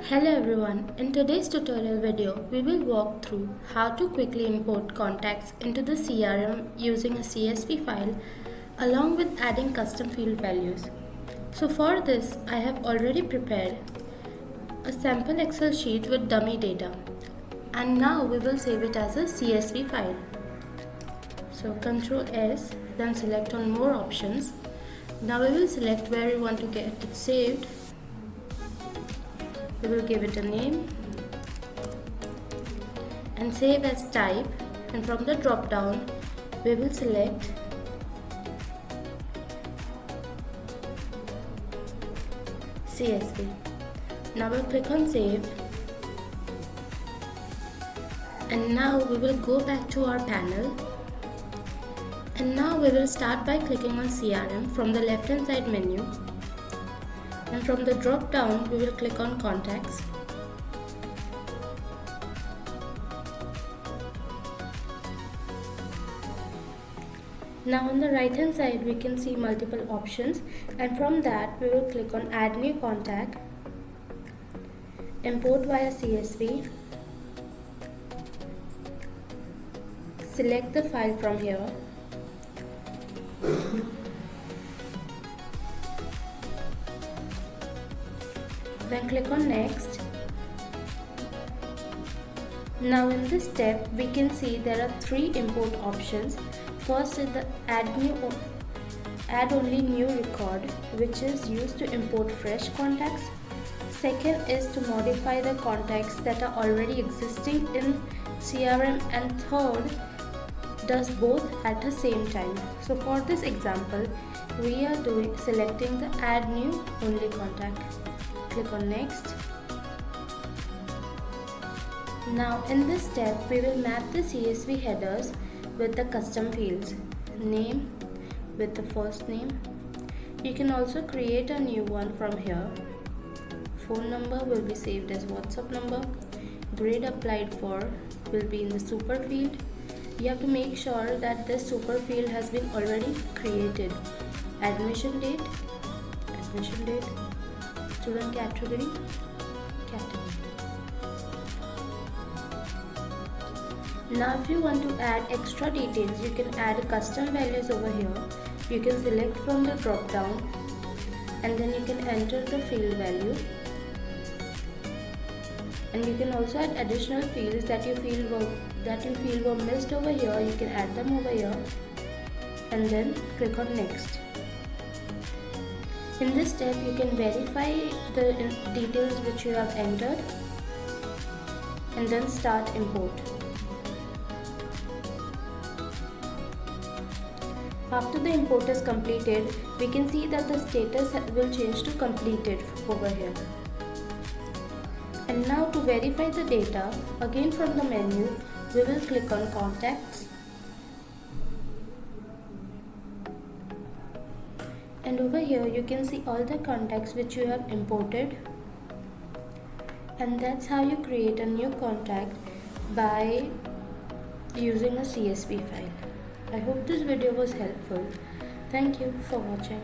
Hello everyone, in today's tutorial video we will walk through how to quickly import contacts into the CRM using a CSV file along with adding custom field values. So for this I have already prepared a sample Excel sheet with dummy data and now we will save it as a CSV file. So Ctrl S, then select on more options. Now we will select where we want to get it saved. We will give it a name and save as type, and from the drop down we will select CSV. Now we'll click on save and now we will go back to our panel, and now we will start by clicking on CRM from the left hand side menu. And from the drop down we will click on contacts. Now on the right hand side we can see multiple options, and from that we will click on add new contact, import via CSV, select the file from here, then click on next. Now in this step we can see there are three import options. First is the add only new record, which is used to import fresh contacts. Second is to modify the contacts that are already existing in CRM, and third does both at the same time. So for this example we are selecting the add new only contact. Click on next. Now in this step we will map the CSV headers with the custom fields. Name with the first name. You can also create a new one from here. Phone number will be saved as WhatsApp number. Grade applied for will be in the super field. You have to make sure that this super field has been already created. Admission date, student category. Now if you want to add extra details, you can add custom values over here. You can select from the drop down and then you can enter the field value, and you can also add additional fields that you feel were missed over here. You can add them over here and then click on next. In this step you can verify the details which you have entered and then start import. After the import is completed, we can see that the status will change to completed over here. And now to verify the data, again from the menu, we will click on contacts. And over here you can see all the contacts which you have imported. And that's how you create a new contact by using a CSV file. I hope this video was helpful. Thank you for watching.